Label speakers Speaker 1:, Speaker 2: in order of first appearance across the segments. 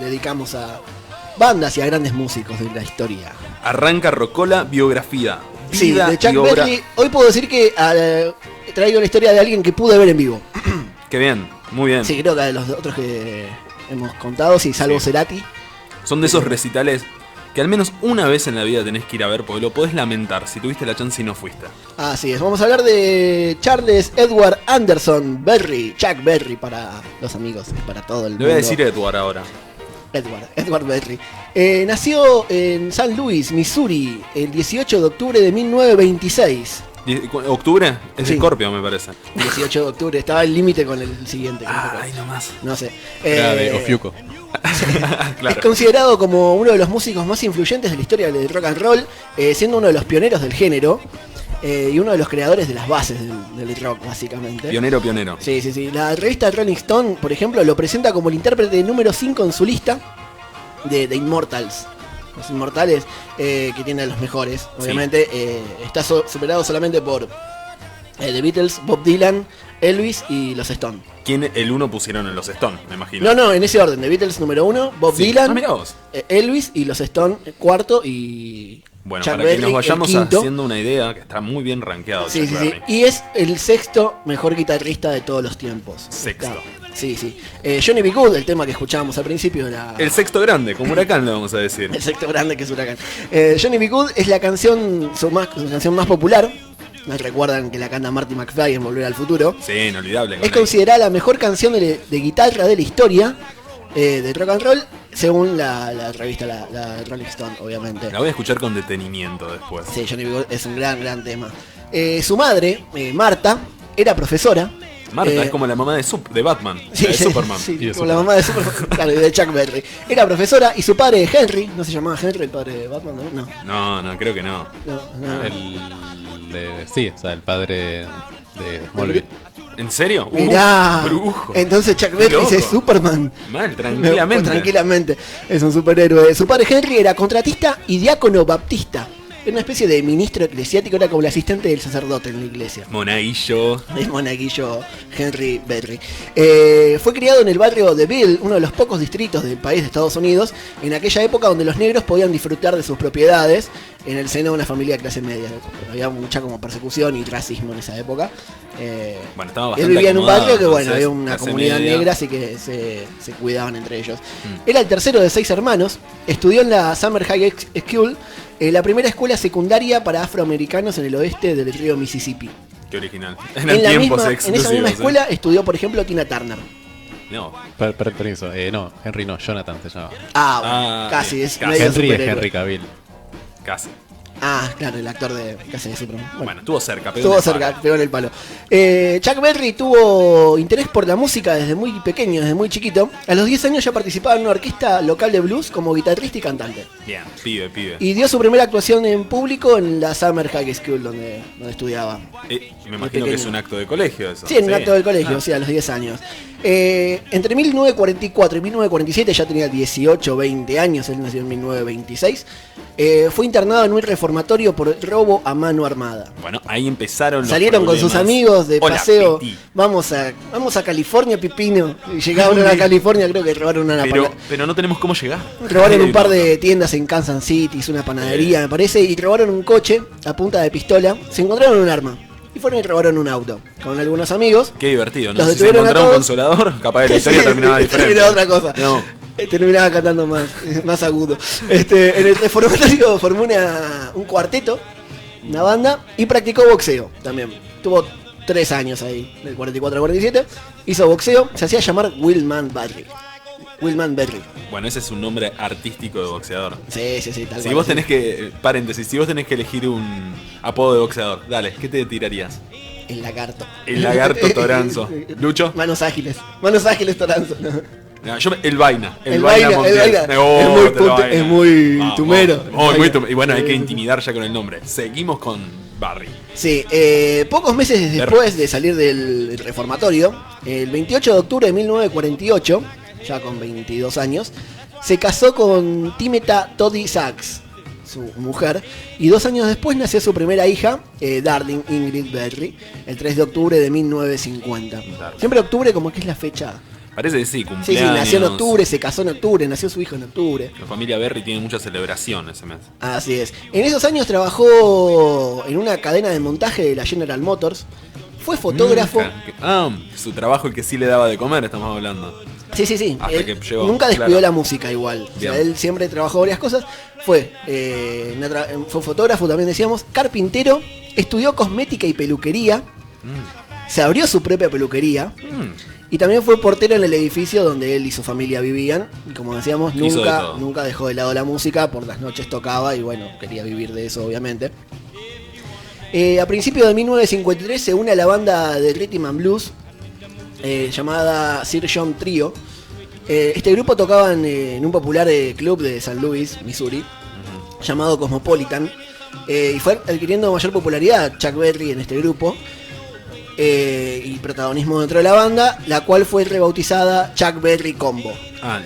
Speaker 1: dedicamos a bandas y a grandes músicos de la historia.
Speaker 2: Arranca Rocola, biografía.
Speaker 1: Sí,
Speaker 2: Vida
Speaker 1: de Chuck
Speaker 2: y obra.
Speaker 1: Berry. Hoy puedo decir que traigo la historia de alguien que pude ver en vivo.
Speaker 2: Qué bien, muy bien.
Speaker 1: Sí, creo que de los otros que hemos contado, sí, salvo
Speaker 2: Sí.
Speaker 1: Cerati.
Speaker 2: Son de esos recitales que al menos una vez en la vida tenés que ir a ver, porque lo podés lamentar si tuviste la chance y no fuiste.
Speaker 1: Así es, vamos a hablar de Charles Edward Anderson Berry, Chuck Berry para los amigos y para todo el mundo.
Speaker 2: Le voy a decir Edward ahora.
Speaker 1: Edward Berry. Nació en San Luis, Missouri, el 18 de octubre de 1926.
Speaker 2: ¿Octubre? Es
Speaker 1: Sí.
Speaker 2: Scorpio, me parece.
Speaker 1: 18 de octubre, estaba el límite con el siguiente. que no sé cuál.
Speaker 2: Ay, nomás.
Speaker 1: No sé.
Speaker 3: Era de Ofiuco.
Speaker 2: Claro.
Speaker 1: Es considerado como uno de los músicos más influyentes de la historia del rock and roll, siendo uno de los pioneros del género y uno de los creadores de las bases del rock, básicamente.
Speaker 2: Pionero.
Speaker 1: Sí, sí, sí. La revista Rolling Stone, por ejemplo, lo presenta como el intérprete número 5 en su lista de Immortals. Los inmortales que tienen a los mejores, obviamente. Está superado solamente por The Beatles, Bob Dylan, Elvis y los Stones.
Speaker 2: ¿Quién el uno pusieron en los Stones, me imagino?
Speaker 1: No, en ese orden. The Beatles número 1, Bob
Speaker 2: Sí.
Speaker 1: Dylan,
Speaker 2: Mirá vos.
Speaker 1: Elvis y los Stones cuarto y
Speaker 2: Bueno,
Speaker 1: Chuck
Speaker 2: para
Speaker 1: Berry,
Speaker 2: que nos vayamos
Speaker 1: el quinto.
Speaker 2: haciendo una idea, que está muy bien rankeado
Speaker 1: Sí,
Speaker 2: Chuck
Speaker 1: sí, sí.
Speaker 2: Berry.
Speaker 1: Y es el sexto mejor guitarrista de todos los tiempos.
Speaker 2: Sexto.
Speaker 1: Sí, sí. Johnny B. Good, el tema que escuchábamos al principio era...
Speaker 2: El sexto grande, como Huracán le vamos a decir.
Speaker 1: El sexto grande que es Huracán. Johnny B. Good es la canción, su canción más popular. Me recuerdan que la canta Marty McFly en Volver al Futuro.
Speaker 2: Sí, inolvidable. con
Speaker 1: Es
Speaker 2: él.
Speaker 1: considerada la mejor canción de guitarra de la historia de rock and roll, según la revista la Rolling Stone, obviamente.
Speaker 2: La voy a escuchar con detenimiento después.
Speaker 1: Sí, Johnny B. Good es un gran tema. Su madre, Marta, era profesora.
Speaker 2: Marta es como la mamá de Batman,
Speaker 1: Sí,
Speaker 2: la de
Speaker 1: sí,
Speaker 2: Superman.
Speaker 1: sí,
Speaker 3: Y de
Speaker 1: como la mamá de Superman, claro, y de Chuck Berry. Era profesora y su padre Henry, ¿no se llamaba Henry el padre de Batman? No,
Speaker 2: No, creo que no.
Speaker 1: no.
Speaker 3: Sí, o sea, el padre de Smallville.
Speaker 2: ¿En serio?
Speaker 1: Mirá,
Speaker 2: Brujo.
Speaker 1: entonces Chuck Berry
Speaker 2: Loco.
Speaker 1: es Superman.
Speaker 2: Mal, tranquilamente.
Speaker 1: Tranquilamente, es un superhéroe. Su padre Henry era contratista y diácono baptista. Era una especie de ministro eclesiástico, era como el asistente del sacerdote en la iglesia.
Speaker 2: Monaguillo.
Speaker 1: Es monaguillo Henry Berry. Fue criado en el barrio de Ville, uno de los pocos distritos del país de Estados Unidos, en aquella época donde los negros podían disfrutar de sus propiedades en el seno de una familia de clase media. Había mucha como persecución y racismo en esa época.
Speaker 2: Bueno, estaba
Speaker 1: Él
Speaker 2: bastante
Speaker 1: vivía en un
Speaker 2: acomodado,
Speaker 1: barrio que bueno,
Speaker 2: entonces,
Speaker 1: había una
Speaker 2: clase
Speaker 1: comunidad
Speaker 2: media.
Speaker 1: negra, así que se cuidaban entre ellos. Era el tercero de 6 hermanos, estudió en la Summer High School, la primera escuela secundaria para afroamericanos en el oeste del río Mississippi.
Speaker 2: Qué original.
Speaker 1: En
Speaker 2: Eran tiempos
Speaker 1: en esa
Speaker 2: exclusivos.
Speaker 1: misma escuela estudió, por ejemplo, Tina Turner.
Speaker 2: No.
Speaker 3: Permiso, no, Henry no, Jonathan se llama.
Speaker 1: Bueno, casi,
Speaker 2: bien,
Speaker 1: es
Speaker 2: casi.
Speaker 1: medio
Speaker 3: Henry es
Speaker 1: superhéroe.
Speaker 3: Henry Cavill.
Speaker 2: Casi.
Speaker 1: Claro, el actor de casi de Superman.
Speaker 2: Bueno, estuvo cerca, pero
Speaker 1: Estuvo cerca, pegó en el palo. Chuck Berry tuvo interés por la música desde muy pequeño, desde muy chiquito. A los 10 años ya participaba en una orquesta local de blues como guitarrista y cantante.
Speaker 2: Bien, pibe.
Speaker 1: Y dio su primera actuación en público en la Summer High School donde estudiaba.
Speaker 2: Me imagino que es un acto de colegio eso.
Speaker 1: Sí, en un acto del colegio, sí, a los 10 años. Entre 1944 y 1947 ya tenía 18, 20 años, él nació en 1926. Fue internado en un reformatorio por robo a mano armada.
Speaker 2: Bueno, ahí empezaron los
Speaker 1: Salieron con sus
Speaker 2: problemas.
Speaker 1: amigos de
Speaker 2: Hola,
Speaker 1: paseo.
Speaker 2: Piti.
Speaker 1: Vamos a California, Pipino. Y llegaron a California, creo que robaron una
Speaker 2: Pero no tenemos cómo llegar.
Speaker 1: Robaron un par de tiendas en Kansas City, una panadería, me parece, y robaron un coche a punta de pistola. Se encontraron un arma. Y fueron y robaron un auto con algunos amigos.
Speaker 2: Qué divertido, ¿no?
Speaker 1: Los
Speaker 2: Si se
Speaker 1: detuvieron a
Speaker 2: encontraba un
Speaker 1: todos.
Speaker 2: consolador, capaz de la historia
Speaker 1: Sí,
Speaker 2: terminaba diferente.
Speaker 1: terminaba otra cosa.
Speaker 2: No.
Speaker 1: Terminaba cantando más agudo. En el reformatorio formó un cuarteto, una banda, y practicó boxeo también. Tuvo 3 años ahí, del 44 al 47. Hizo boxeo, se hacía llamar Willman Berry.
Speaker 2: Bueno, ese es un nombre artístico de boxeador.
Speaker 1: Sí, tal
Speaker 2: Si
Speaker 1: cual,
Speaker 2: vos
Speaker 1: sí.
Speaker 2: tenés que, paréntesis, si vos tenés que elegir un apodo de boxeador, dale, ¿qué te tirarías?
Speaker 1: El lagarto.
Speaker 2: El lagarto Toranzo. ¿Lucho?
Speaker 1: Manos ágiles Toranzo.
Speaker 2: No, el vaina.
Speaker 1: El vaina.
Speaker 2: Montiel.
Speaker 1: Es muy
Speaker 2: Vamos,
Speaker 1: tumero.
Speaker 2: Y bueno, hay que intimidar ya con el nombre. Seguimos con Barry.
Speaker 1: Sí, pocos meses después de salir del reformatorio, el 28 de octubre de 1948, ya con 22 años, se casó con Timeta Toddy Sachs, su mujer, y 2 años después nació su primera hija, Darling Ingrid Berry, el 3 de octubre de 1950.
Speaker 2: Darling.
Speaker 1: Siempre octubre como que es la fecha
Speaker 2: Parece que sí,
Speaker 1: Sí,
Speaker 2: cumpleaños.
Speaker 1: nació en octubre, se casó en octubre, nació su hijo en octubre.
Speaker 2: La familia Berry tiene mucha celebración ese mes.
Speaker 1: Así es. En esos años trabajó en una cadena de montaje de la General Motors. Fue fotógrafo.
Speaker 2: Su trabajo el que sí le daba de comer, estamos hablando.
Speaker 1: Sí.
Speaker 2: Hasta que llegó,
Speaker 1: nunca descuidó
Speaker 2: claro.
Speaker 1: la música igual. O sea,
Speaker 2: Bien.
Speaker 1: él siempre trabajó varias cosas. Fue fotógrafo, también decíamos, carpintero, estudió cosmética y peluquería. Se abrió su propia peluquería. Y también fue portero en el edificio donde él y su familia vivían. Y como decíamos,
Speaker 2: Hizo de todo.
Speaker 1: nunca dejó de lado la música. Por las noches tocaba y bueno, quería vivir de eso obviamente. A principios de 1953 se une a la banda de Rhythm and Blues llamada Sir John Trio. Este grupo tocaba en un popular club de San Luis, Missouri, llamado Cosmopolitan. Y fue adquiriendo mayor popularidad Chuck Berry en este grupo. Y protagonismo dentro de la banda, la cual fue rebautizada Chuck Berry Combo.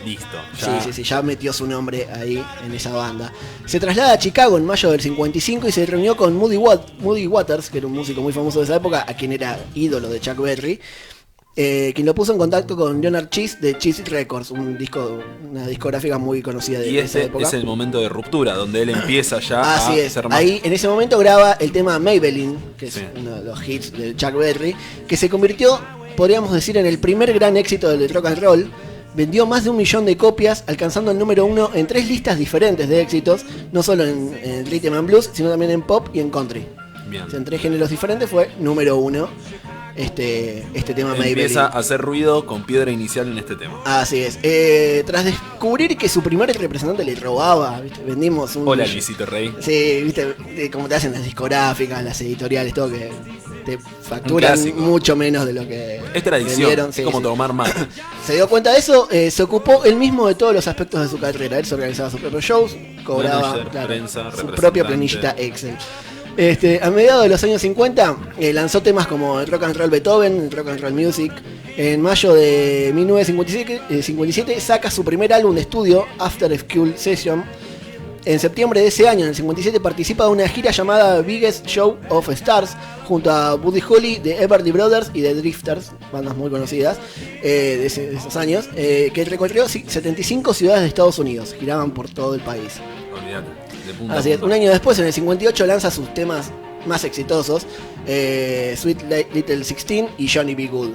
Speaker 2: Listo. Ya.
Speaker 1: Sí, ya metió su nombre ahí en esa banda. Se traslada a Chicago en mayo del 55 y se reunió con Moody Waters, que era un músico muy famoso de esa época, a quien era ídolo de Chuck Berry, quien lo puso en contacto con Leonard Cheese de Cheese Records, una discográfica muy conocida de
Speaker 2: Y
Speaker 1: esa
Speaker 2: ese
Speaker 1: época.
Speaker 2: es el momento de ruptura, donde él empieza ya
Speaker 1: Así
Speaker 2: a
Speaker 1: es,
Speaker 2: ser más...
Speaker 1: ahí en ese momento graba el tema Maybelline, que es
Speaker 2: Sí.
Speaker 1: uno de los hits de Chuck Berry, que se convirtió, podríamos decir, en el primer gran éxito del rock and roll. Vendió más de 1 millón de copias, alcanzando el número 1 en 3 listas diferentes de éxitos, no solo en Rhythm and Blues, sino también en pop y en country.
Speaker 2: Bien.
Speaker 1: O sea, en 3 géneros diferentes fue número 1 este tema
Speaker 2: Él
Speaker 1: Maybelline.
Speaker 2: empieza a hacer ruido con piedra inicial en este tema.
Speaker 1: Así es. Tras descubrir que su primer representante le robaba, ¿viste? Vendimos un...
Speaker 2: Hola, Luisito Rey.
Speaker 1: Sí, viste, como te hacen las discográficas, las editoriales, todo que te facturan
Speaker 2: clásico.
Speaker 1: mucho menos de lo que
Speaker 2: Es tradición,
Speaker 1: vendieron.
Speaker 2: es
Speaker 1: Sí,
Speaker 2: como
Speaker 1: sí.
Speaker 2: tomar mate.
Speaker 1: Se dio cuenta de eso, se ocupó él mismo de todos los aspectos de su carrera. Él se organizaba sus propios shows, cobraba
Speaker 2: Manager, prensa,
Speaker 1: su
Speaker 2: representante.
Speaker 1: propia planillita Excel. A mediados de los años 50 lanzó temas como el Rock and Roll Beethoven, el Rock and Roll Music. En mayo de 1957 saca su primer álbum de estudio, After School Session. En septiembre de ese año, en el 57, participa de una gira llamada Biggest Show of Stars junto a Buddy Holly de Everly Brothers y de Drifters, bandas muy conocidas de esos años, que recorrió 75 ciudades de Estados Unidos, giraban por todo el país.
Speaker 2: Olvídate, de punta a
Speaker 1: Así es,
Speaker 2: punta.
Speaker 1: un año después, en el 58, lanza sus temas más exitosos, Sweet Little 16 y Johnny B. Good,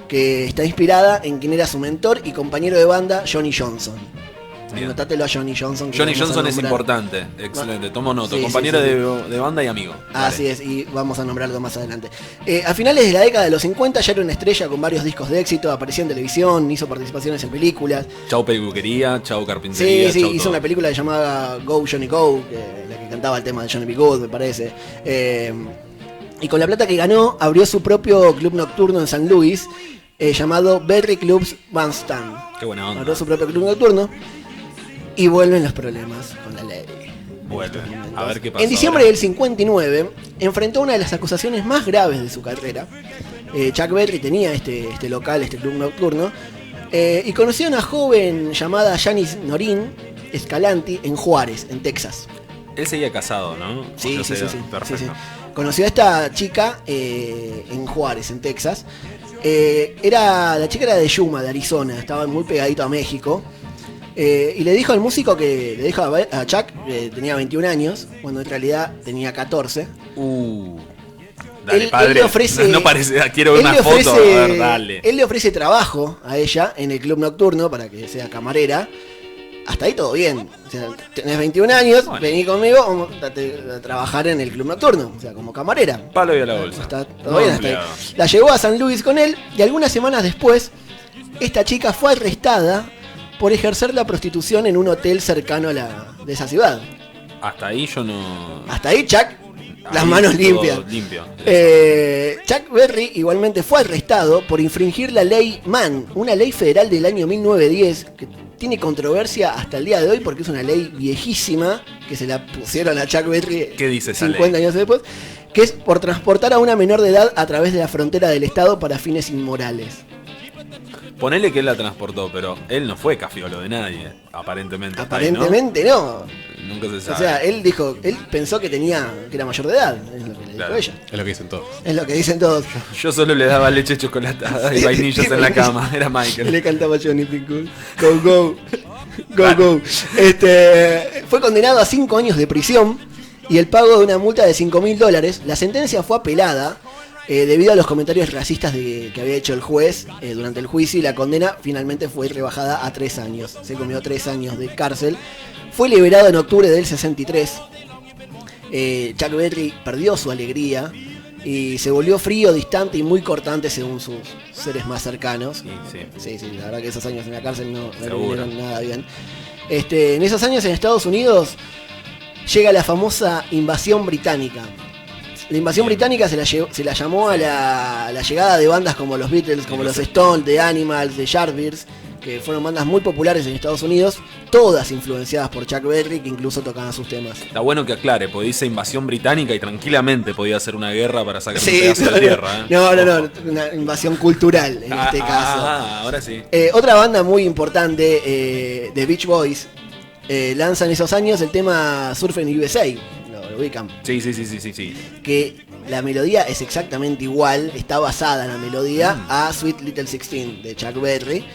Speaker 1: que está inspirada en quien era su mentor y compañero de banda, Johnny Johnson.
Speaker 2: Bien.
Speaker 1: Anotátelo a Johnny Johnson. que
Speaker 2: Johnny
Speaker 1: vamos a
Speaker 2: Johnson es
Speaker 1: nombrar.
Speaker 2: importante, excelente, tomo nota,
Speaker 1: Sí,
Speaker 2: compañero
Speaker 1: sí, sí.
Speaker 2: De banda y amigo.
Speaker 1: Así es, y vamos a nombrarlo más adelante. A finales de la década de los 50 ya era una estrella con varios discos de éxito, aparecía en televisión, hizo participaciones en películas.
Speaker 2: Chau peluquería, chau carpintería.
Speaker 1: Sí,
Speaker 2: chau
Speaker 1: hizo
Speaker 2: todo.
Speaker 1: una película llamada Go Johnny Go, la que cantaba el tema de Johnny B. Good, me parece. Y con la plata que ganó, abrió su propio club nocturno en San Luis, llamado Berry Clubs Bandstand.
Speaker 2: Qué buena onda.
Speaker 1: Abrió su propio club nocturno y vuelven los problemas con la ley.
Speaker 2: Vuelve. A ver qué pasa.
Speaker 1: En diciembre
Speaker 2: ahora.
Speaker 1: del 59 enfrentó una de las acusaciones más graves de su carrera. Chuck Berry tenía este local, este club nocturno, y conoció a una joven llamada Janice Norin Escalanti en Juárez, en Texas.
Speaker 2: Él seguía casado, ¿no?
Speaker 1: Sí,
Speaker 2: Yo
Speaker 1: sí,
Speaker 2: sé,
Speaker 1: sí.
Speaker 2: Perfecto.
Speaker 1: Sí. Conoció a esta chica en Juárez, en Texas. La chica era de Yuma, de Arizona, estaba muy pegadito a México. Y le dijo al músico le dijo a Chuck que tenía 21 años, cuando en realidad tenía 14.
Speaker 2: Dale,
Speaker 1: Él
Speaker 2: padre.
Speaker 1: le ofrece-
Speaker 2: no parece, quiero ver
Speaker 1: Él
Speaker 2: una
Speaker 1: le
Speaker 2: foto. A ver, dale.
Speaker 1: Él le ofrece trabajo a ella en el club nocturno para que sea camarera. Hasta ahí todo bien. O sea, tenés 21 años,
Speaker 2: Bueno.
Speaker 1: vení conmigo, vamos a trabajar en el club nocturno, o sea, como camarera.
Speaker 2: Palo y a la bolsa.
Speaker 1: Está todo
Speaker 2: No,
Speaker 1: bien hasta ahí.
Speaker 2: empleado.
Speaker 1: La llevó a San Luis con él y algunas semanas después, esta chica fue arrestada por ejercer la prostitución en un hotel cercano de esa ciudad.
Speaker 2: Hasta ahí yo no.
Speaker 1: Hasta ahí, Chuck, las
Speaker 2: Ahí
Speaker 1: manos
Speaker 2: todo
Speaker 1: limpias.
Speaker 2: Limpio.
Speaker 1: Chuck Berry igualmente fue arrestado por infringir la ley Mann, una ley federal del año 1910 que tiene controversia hasta el día de hoy porque es una ley viejísima que se la pusieron a Chuck Berry
Speaker 2: ¿Qué dice esa
Speaker 1: 50
Speaker 2: ley?
Speaker 1: años después, que es por transportar a una menor de edad a través de la frontera del estado para fines inmorales.
Speaker 2: Ponele que él la transportó, pero él no fue cafiolo de nadie, aparentemente. hasta ahí,
Speaker 1: Aparentemente no.
Speaker 2: ¿no? Nunca se sabe.
Speaker 1: O sea, él pensó que era mayor de edad, es lo que le
Speaker 2: Claro.
Speaker 1: ella.
Speaker 3: Es lo que dicen todos.
Speaker 1: Es lo que dicen todos.
Speaker 2: Yo solo le daba leche chocolatada y vainillas en la cama. Era
Speaker 1: Le
Speaker 2: Michael.
Speaker 1: cantaba Johnny Pickle. Go, go. Go, go. Fue condenado a 5 años de prisión y el pago de una multa de $5.000. La sentencia fue apelada debido a los comentarios racistas que había hecho el juez durante el juicio, y la condena finalmente fue rebajada a 3 años. Se comió 3 años de cárcel. Fue liberado en octubre del 63. Chuck Berry perdió su alegría y se volvió frío, distante y muy cortante según sus seres más cercanos.
Speaker 2: Sí.
Speaker 1: Sí, la verdad que esos años en la cárcel no le
Speaker 2: Seguro.
Speaker 1: vinieron nada bien. En esos años en Estados Unidos llega la famosa invasión británica. La invasión británica se la llamó a la llegada de bandas como los Beatles, como los Stones, The Animals, The Yardbirds, que fueron bandas muy populares en Estados Unidos, todas influenciadas por Chuck Berry, que incluso tocaban sus temas.
Speaker 2: Está bueno que aclare, porque dice invasión británica y tranquilamente podía hacer una guerra para sacar un pedazo de tierra.
Speaker 1: No, una invasión cultural en este caso.
Speaker 2: Ahora sí.
Speaker 1: Otra banda muy importante, The Beach Boys, lanza en esos años el tema Surfing USA, lo ubican.
Speaker 2: Sí.
Speaker 1: Que la melodía es exactamente igual, está basada en la melodía a Sweet Little 16 de Chuck Berry.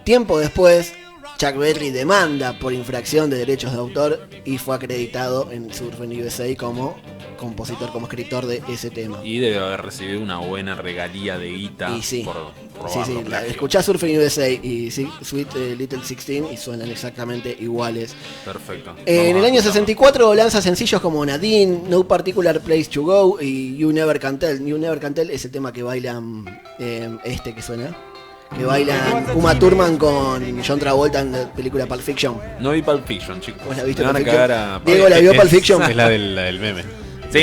Speaker 1: Tiempo después, Chuck Berry demanda por infracción de derechos de autor y fue acreditado en Surfing USA como compositor, como escritor de ese tema.
Speaker 2: Y debe haber recibido una buena regalía de guita
Speaker 1: Y sí.
Speaker 2: por
Speaker 1: Sí,
Speaker 2: robarlo. Plagio.
Speaker 1: escuchás Surfing USA y Sweet Little 16 y suenan exactamente iguales.
Speaker 2: Perfecto.
Speaker 1: En
Speaker 2: Vamos
Speaker 1: el
Speaker 2: a
Speaker 1: año
Speaker 2: escucharlo.
Speaker 1: 64 lanza sencillos como Nadine, No Particular Place to Go y You Never Can Tell. You Never Can Tell es el tema que bailan, que suena, que bailan Uma Thurman con John Travolta en la película Pulp Fiction.
Speaker 2: No vi Pulp Fiction, chicos.
Speaker 1: ¿Vos la viste?
Speaker 2: Me van a
Speaker 1: Pulp Fiction?
Speaker 2: cagar a...
Speaker 1: Diego, ¿la vio Pulp Fiction?
Speaker 3: Es la del meme.
Speaker 2: Sí,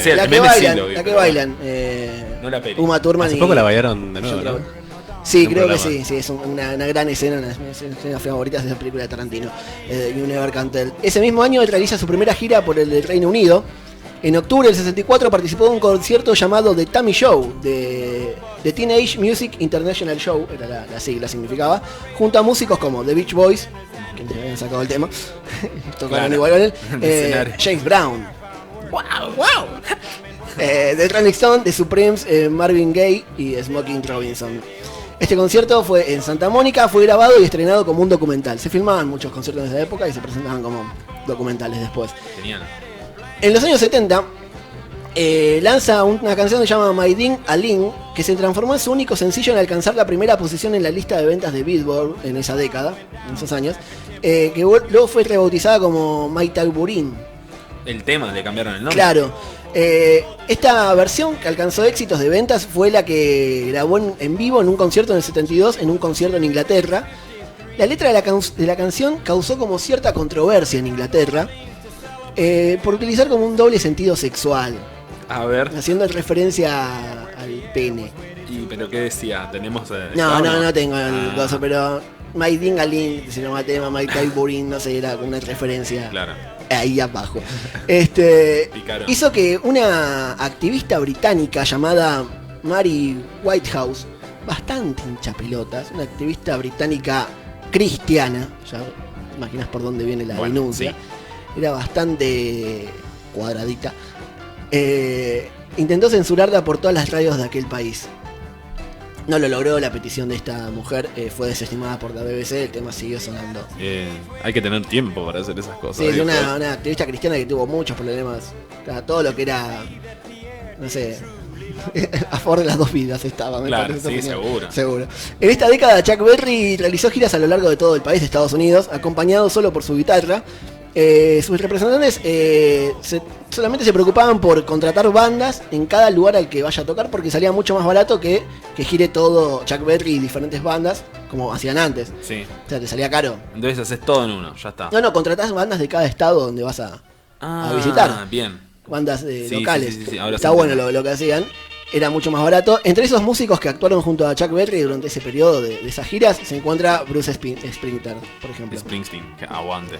Speaker 2: el
Speaker 1: La que
Speaker 2: meme sí
Speaker 1: bailan,
Speaker 2: lo vi,
Speaker 1: la que
Speaker 2: pero
Speaker 1: bailan.
Speaker 2: No la peli.
Speaker 1: Uma Thurman
Speaker 3: Hace
Speaker 1: y
Speaker 3: poco la bailaron de nuevo,
Speaker 1: John
Speaker 3: ¿no?
Speaker 1: Travolta. Sí,
Speaker 3: Un
Speaker 1: creo que
Speaker 3: programa.
Speaker 1: sí, es una gran escena, una de mis escenas favoritas de esa película de Tarantino, You Never Can Tell. Ese mismo año él realiza su primera gira por el Reino Unido. En octubre del 64 participó en un concierto llamado The Tammy Show, de Teenage Music International Show, era la sigla, significaba, junto a músicos como The Beach Boys, que le habían sacado el tema, tocaron
Speaker 2: Claro.
Speaker 1: igual con él,
Speaker 2: Escenario.
Speaker 1: James Brown, wow. The Rolling Stone, The Supremes, Marvin Gaye y Smokey Robinson. Este concierto fue en Santa Mónica, fue grabado y estrenado como un documental. Se filmaban muchos conciertos en esa época y se presentaban como documentales después.
Speaker 2: Genial.
Speaker 1: En los años 70 lanza una canción que se llama My Ding a Ling, que se transformó en su único sencillo en alcanzar la primera posición en la lista de ventas de Billboard en esa década, en esos años, que luego fue rebautizada como My Taburín.
Speaker 2: El tema le cambiaron el nombre.
Speaker 1: Claro. Esta versión que alcanzó éxitos de ventas fue la que grabó en vivo en un concierto en el 72, en un concierto en Inglaterra. La letra de la canción causó como cierta controversia en Inglaterra por utilizar como un doble sentido sexual,
Speaker 2: A ver.
Speaker 1: haciendo referencia al pene.
Speaker 2: ¿Pero qué decía? Tenemos...
Speaker 1: No tengo el
Speaker 2: Ah.
Speaker 1: gozo, pero My Dingaling se llama tema, My Taiburin, no sé, era una referencia.
Speaker 2: Claro.
Speaker 1: Ahí abajo.
Speaker 2: Picaron.
Speaker 1: Hizo que una activista británica llamada Mary Whitehouse, bastante hincha pelotas, una activista británica cristiana, ya imaginas por dónde viene la
Speaker 2: Bueno,
Speaker 1: denuncia,
Speaker 2: sí.
Speaker 1: era bastante cuadradita, intentó censurarla por todas las radios de aquel país. No lo logró, la petición de esta mujer fue desestimada por la BBC, el tema siguió sonando.
Speaker 2: Hay que tener tiempo para hacer esas cosas.
Speaker 1: Sí, es
Speaker 2: ¿viste?
Speaker 1: una activista cristiana que tuvo muchos problemas. O sea, todo lo que era, no sé, a favor de las dos vidas estaba. me
Speaker 2: Claro,
Speaker 1: parece,
Speaker 2: sí,
Speaker 1: opinión.
Speaker 2: seguro.
Speaker 1: En esta década Chuck Berry realizó giras a lo largo de todo el país de Estados Unidos, acompañado solo por su guitarra. Sus representantes solamente se preocupaban por contratar bandas en cada lugar al que vaya a tocar, porque salía mucho más barato que gire todo Chuck Berry y diferentes bandas como hacían antes.
Speaker 2: Sí.
Speaker 1: O sea, te salía caro.
Speaker 2: Entonces haces todo en uno, ya está.
Speaker 1: No, contratás bandas de cada estado donde vas a visitar.
Speaker 2: Bien.
Speaker 1: Bandas
Speaker 2: Sí,
Speaker 1: locales.
Speaker 2: sí, ahora
Speaker 1: Está
Speaker 2: sí
Speaker 1: bueno
Speaker 2: entiendo.
Speaker 1: lo que hacían. Era mucho más barato. Entre esos músicos que actuaron junto a Chuck Berry durante ese periodo de esas giras se encuentra Bruce Springsteen, por ejemplo.
Speaker 2: Springsteen, que aguante.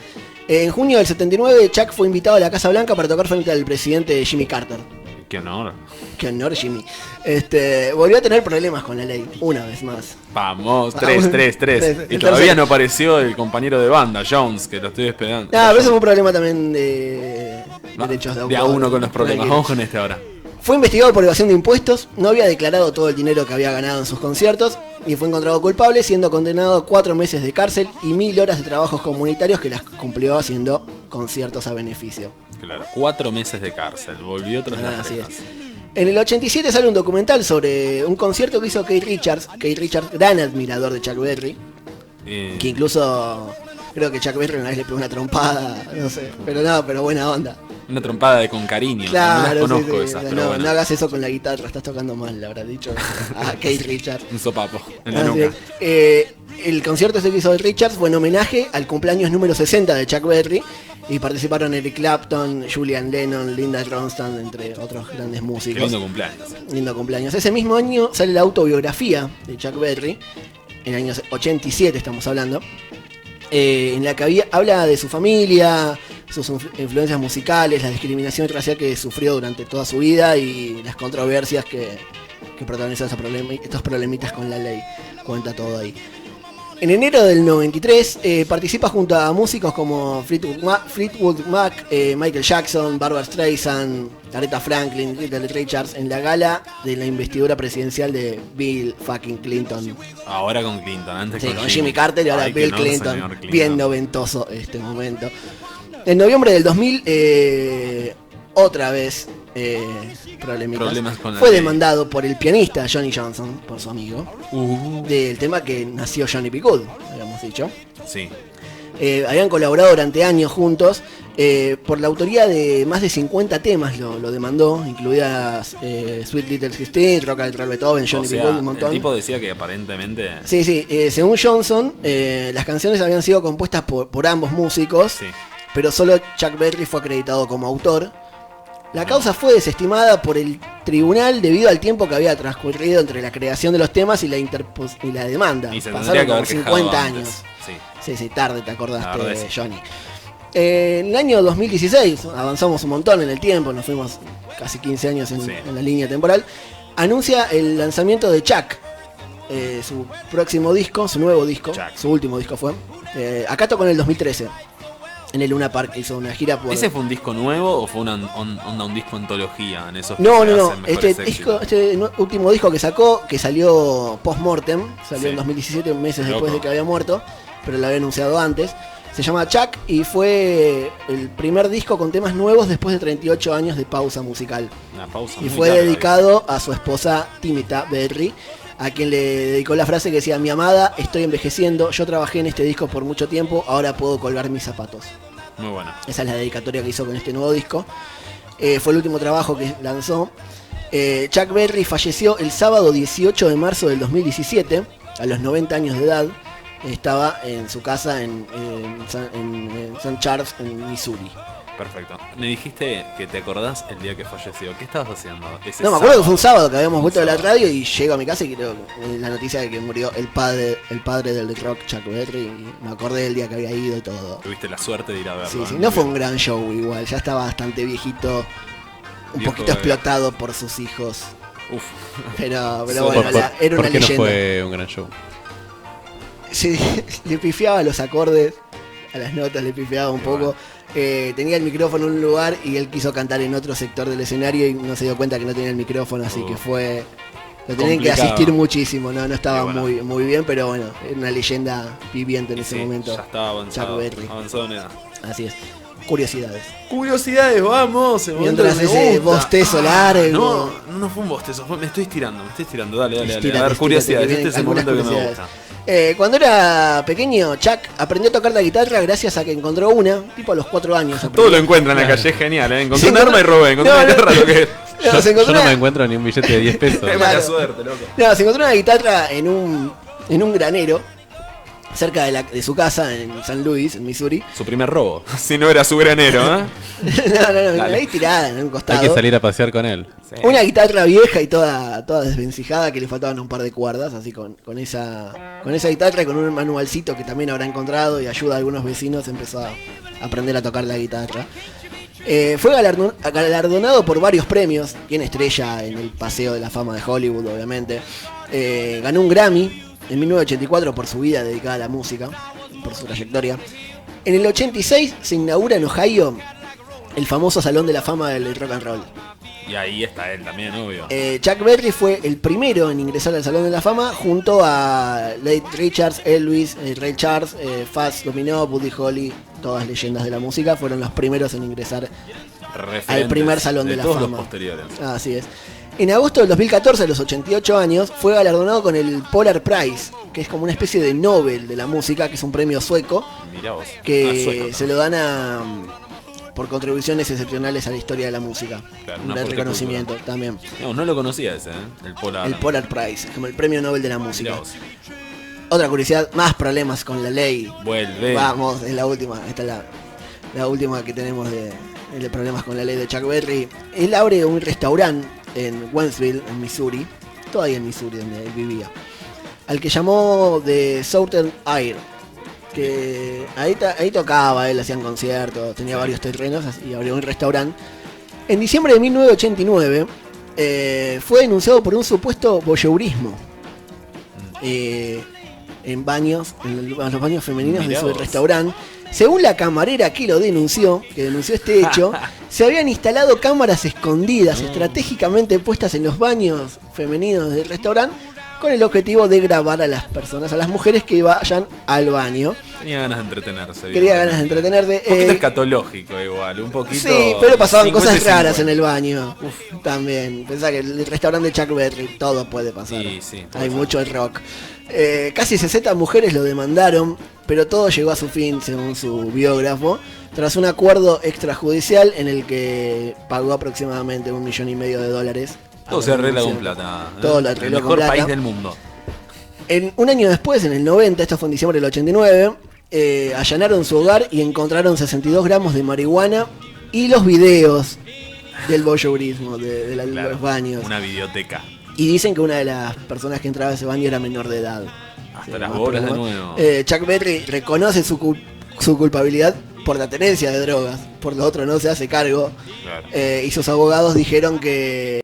Speaker 1: En junio del 79, Chuck fue invitado a la Casa Blanca para tocar frente al presidente Jimmy Carter.
Speaker 2: Qué honor.
Speaker 1: Qué honor, Jimmy. Volvió a tener problemas con la ley, una vez más.
Speaker 2: Vamos,
Speaker 1: Vamos,
Speaker 2: 3.
Speaker 1: tres.
Speaker 2: Y
Speaker 1: El
Speaker 2: todavía
Speaker 1: tercero.
Speaker 2: no apareció el compañero de banda, Jones, que lo estoy esperando.
Speaker 1: No, pero eso es un problema también de derechos de autor.
Speaker 2: De a uno con los problemas.
Speaker 1: Tranquilo.
Speaker 2: Vamos con este ahora.
Speaker 1: Fue investigado por evasión de impuestos, no había declarado todo el dinero que había ganado en sus conciertos y fue encontrado culpable, siendo condenado a 4 meses de cárcel y 1000 horas de trabajos comunitarios que las cumplió haciendo conciertos a beneficio.
Speaker 2: Claro, 4 meses de cárcel, volvió tras las
Speaker 1: Así
Speaker 2: rejas.
Speaker 1: es. En el 87 sale un documental sobre un concierto que hizo Keith Richards. Keith Richards, gran admirador de Chuck Berry, que incluso creo que Chuck Berry una vez le pegó una trompada, no sé, pero buena onda.
Speaker 2: Una trompada de con cariño,
Speaker 1: Claro,
Speaker 2: no las conozco
Speaker 1: sí, sí.
Speaker 2: esas,
Speaker 1: No,
Speaker 2: pero bueno.
Speaker 1: no hagas eso con la guitarra, estás tocando mal, le habrá dicho a Keith Richards.
Speaker 2: Un sopapo en la
Speaker 1: Así
Speaker 2: nuca.
Speaker 1: es. El concierto ese que hizo Richards fue en homenaje al cumpleaños número 60 de Chuck Berry y participaron Eric Clapton, Julian Lennon, Linda Ronstadt, entre otros grandes
Speaker 2: Qué
Speaker 1: músicos.
Speaker 2: lindo cumpleaños.
Speaker 1: Lindo cumpleaños. Ese mismo año sale la autobiografía de Chuck Berry, en el año 87 estamos hablando, en la que habla de su familia, sus influencias musicales, la discriminación racial que sufrió durante toda su vida y las controversias que protagonizó estos problemitas con la ley. Cuenta todo ahí. En enero del 93 participa junto a músicos como Fleetwood Mac, Michael Jackson, Barbra Streisand, Aretha Franklin, Little Richards en la gala de la investidura presidencial de Bill fucking Clinton.
Speaker 2: Ahora con Clinton, antes
Speaker 1: Sí, con Jimmy Carter y ahora
Speaker 2: Ay,
Speaker 1: Bill
Speaker 2: que no,
Speaker 1: Clinton.
Speaker 2: señor Clinton.
Speaker 1: Bien noventoso este momento. En noviembre del 2000, otra vez
Speaker 2: Problemas con la
Speaker 1: fue
Speaker 2: ley.
Speaker 1: demandado por el pianista Johnny Johnson, por su amigo, del tema que nació Johnny B. Good, habíamos dicho.
Speaker 2: Sí.
Speaker 1: Habían colaborado durante años juntos. Por la autoría de más de 50 temas lo demandó, incluidas Sweet Little Christine, Rock and Roll Beethoven, Johnny
Speaker 2: O
Speaker 1: B.
Speaker 2: sea,
Speaker 1: Good, un
Speaker 2: el
Speaker 1: montón.
Speaker 2: tipo decía que aparentemente...
Speaker 1: Sí, según Johnson, las canciones habían sido compuestas por ambos músicos,
Speaker 2: Sí.
Speaker 1: pero solo Chuck Berry fue acreditado como autor. La causa fue desestimada por el tribunal debido al tiempo que había transcurrido entre la creación de los temas y la demanda.
Speaker 2: Y se
Speaker 1: Pasaron
Speaker 2: tendría que
Speaker 1: como
Speaker 2: haber quejado
Speaker 1: 50
Speaker 2: antes.
Speaker 1: años.
Speaker 2: Sí.
Speaker 1: Sí, tarde te
Speaker 2: La
Speaker 1: acordaste,
Speaker 2: verdad es que-
Speaker 1: Johnny. En el año 2016, avanzamos un montón en el tiempo, nos fuimos casi 15 años
Speaker 2: Sí.
Speaker 1: en la línea temporal, anuncia el lanzamiento de Chuck, su próximo disco, su nuevo disco,
Speaker 2: Chuck.
Speaker 1: su último disco fue. Acá tocó en el 2013, en el Luna Park, hizo una gira por...
Speaker 2: ¿Ese fue un disco nuevo o fue un disco antología en esos que
Speaker 1: No,
Speaker 2: se
Speaker 1: no, no.
Speaker 2: hacen mejores éxitos?
Speaker 1: Último disco que sacó, que salió post-mortem, salió
Speaker 2: Sí.
Speaker 1: en 2017, meses
Speaker 2: Loco.
Speaker 1: después de que había muerto, pero lo había anunciado antes. Se llama Chuck y fue el primer disco con temas nuevos después de 38 años de pausa musical.
Speaker 2: Una pausa
Speaker 1: Y
Speaker 2: muy
Speaker 1: fue
Speaker 2: larga,
Speaker 1: dedicado a su esposa Timita Berry, a quien le dedicó la frase que decía: mi amada, estoy envejeciendo, yo trabajé en este disco por mucho tiempo, ahora puedo colgar mis zapatos.
Speaker 2: ¿viste? Muy buena.
Speaker 1: Esa es la dedicatoria que hizo con este nuevo disco. Fue el último trabajo que lanzó. Chuck Berry falleció el sábado 18 de marzo del 2017, a los 90 años de edad. Estaba en su casa en St. Charles, en Missouri.
Speaker 2: Perfecto. Me dijiste que te acordás el día que falleció. ¿Qué estabas haciendo? Ese
Speaker 1: No, me acuerdo que fue un
Speaker 2: sábado.
Speaker 1: sábado que habíamos vuelto de la radio y llego a mi casa y creo la noticia de que murió el padre del rock, Chuck Berry, y me acordé del día que había ido y todo.
Speaker 2: Tuviste la suerte de ir a verlo.
Speaker 1: Sí, sí,
Speaker 2: ¿eh?
Speaker 1: no fue un gran show igual, ya estaba bastante viejito, un
Speaker 2: Viejo
Speaker 1: poquito
Speaker 2: de-
Speaker 1: explotado por sus hijos,
Speaker 2: Uf.
Speaker 1: pero
Speaker 2: Sí,
Speaker 1: bueno, era
Speaker 3: ¿Por
Speaker 1: una
Speaker 3: qué no
Speaker 1: leyenda.
Speaker 3: fue un gran show?
Speaker 1: Sí, le pifiaba los acordes, a las notas le pifiaba un poco. Tenía el micrófono en un lugar y él quiso cantar en otro sector del escenario y no se dio cuenta que no tenía el micrófono, así que fue... Lo tenían que
Speaker 2: Complicado.
Speaker 1: asistir muchísimo, no estaba
Speaker 2: Y bueno.
Speaker 1: muy bien, pero bueno, era una leyenda viviente en
Speaker 2: Y
Speaker 1: ese
Speaker 2: sí,
Speaker 1: momento.
Speaker 2: ya estaba avanzado.
Speaker 1: Chuck Berry.
Speaker 2: Avanzado en edad.
Speaker 1: Así es. Curiosidades.
Speaker 2: Curiosidades, vamos.
Speaker 1: Mientras ese bostezo largo.
Speaker 2: No fue un bostezo, me estoy estirando. Dale.
Speaker 1: Estírate,
Speaker 2: A ver, curiosidades.
Speaker 1: que vienen
Speaker 2: Este es el
Speaker 1: algunas
Speaker 2: momento que me
Speaker 1: curiosidades.
Speaker 2: gusta.
Speaker 1: Cuando era pequeño, Chuck aprendió a tocar la guitarra gracias a que encontró una, tipo a los 4 años. aprendió.
Speaker 2: Todo lo encuentra en la calle, es genial. Encontré
Speaker 1: Sí,
Speaker 2: un arma y robé. Encontré
Speaker 1: no,
Speaker 2: una
Speaker 1: no.
Speaker 2: guitarra, lo que es.
Speaker 1: No, se
Speaker 3: Yo
Speaker 1: encontró
Speaker 3: no me
Speaker 1: una-
Speaker 3: encuentro ni un billete de 10 pesos.
Speaker 2: Es
Speaker 1: Claro.
Speaker 2: mala suerte, loco.
Speaker 1: No, se encontró una guitarra en un granero cerca de su casa en San Luis, en Missouri.
Speaker 2: Su primer robo. Si no era su granero, ¿eh?
Speaker 1: no,
Speaker 2: Dale.
Speaker 1: ahí tirada en un costado.
Speaker 3: Hay que salir a pasear con él.
Speaker 2: Sí.
Speaker 1: Una guitarra vieja y toda desvencijada que le faltaban un par de cuerdas, así con esa guitarra y con un manualcito que también habrá encontrado y ayuda a algunos vecinos, empezó a aprender a tocar la guitarra. Fue galardonado por varios premios, tiene estrella en el Paseo de la Fama de Hollywood, obviamente. Ganó un Grammy en 1984 por su vida dedicada a la música, por su trayectoria. En el 86 se inaugura en Ohio el famoso Salón de la Fama del Rock and Roll.
Speaker 2: Y ahí está él también, obvio.
Speaker 1: Chuck Berry fue el primero en ingresar al Salón de la Fama junto a Keith Richards, Elvis, Ray Charles, Fats Domino, Buddy Holly, todas leyendas de la música, fueron los primeros en ingresar al primer Salón de la
Speaker 2: todos
Speaker 1: Fama.
Speaker 2: Los posteriores.
Speaker 1: Así es. En agosto del 2014, a los 88 años, fue galardonado con el Polar Prize, que es como una especie de Nobel de la música, que es un premio sueco,
Speaker 2: Mirá vos.
Speaker 1: que
Speaker 2: Sueco,
Speaker 1: se lo dan por contribuciones excepcionales a la historia de la música.
Speaker 2: Claro,
Speaker 1: Un
Speaker 2: una
Speaker 1: gran
Speaker 2: fuerte
Speaker 1: reconocimiento
Speaker 2: cultura.
Speaker 1: también.
Speaker 2: No lo conocía ese, el Polar.
Speaker 1: El Polar Prize, es como el premio Nobel de la música.
Speaker 2: Mirá vos.
Speaker 1: Otra curiosidad, más problemas con la ley.
Speaker 2: Vuelve.
Speaker 1: Vamos, es la última. Esta es la última que tenemos de problemas con la ley de Chuck Berry. Él abre un restaurante en Wentzville, en Missouri, todavía en Missouri, donde él vivía, al que llamó The Southern Air, que ahí tocaba, él hacían conciertos, tenía varios terrenos y abrió un restaurante. En diciembre de 1989 fue denunciado por un supuesto voyeurismo en los baños femeninos de su restaurante. Según la camarera que denunció este hecho, se habían instalado cámaras escondidas estratégicamente puestas en los baños femeninos del restaurante con el objetivo de grabar a las personas, a las mujeres que vayan al baño.
Speaker 2: Tenía ganas de entretenerse.
Speaker 1: Quería ganas de entretenerse.
Speaker 2: Un poquito escatológico igual, un poquito.
Speaker 1: Sí, pero pasaban
Speaker 2: 50 y
Speaker 1: cosas raras
Speaker 2: 50.
Speaker 1: en el baño. También. Pensá que el restaurante de Chuck Berry, todo puede pasar.
Speaker 2: Sí,
Speaker 1: Hay mucho rock. Casi 60 mujeres lo demandaron, pero todo llegó a su fin, según su biógrafo, tras un acuerdo extrajudicial en el que pagó aproximadamente $1,5 millones.
Speaker 2: Todo se arregla con plata.
Speaker 1: Todo lo arregló
Speaker 2: el
Speaker 1: con
Speaker 2: mejor
Speaker 1: plata.
Speaker 2: país del mundo.
Speaker 1: Un año después, en el 90, esto fue en diciembre del 89, allanaron su hogar y encontraron 62 gramos de marihuana y los videos del voyeurismo, de
Speaker 2: Claro,
Speaker 1: los baños.
Speaker 2: Una videoteca.
Speaker 1: Y dicen que una de las personas que entraba a ese baño era menor de edad.
Speaker 2: Hasta
Speaker 1: Sí,
Speaker 2: las
Speaker 1: más
Speaker 2: bolas de
Speaker 1: problema.
Speaker 2: nuevo.
Speaker 1: Chuck Berry reconoce su culpabilidad por la tenencia de drogas, por lo otro no se hace cargo.
Speaker 2: Claro.
Speaker 1: Y sus abogados dijeron que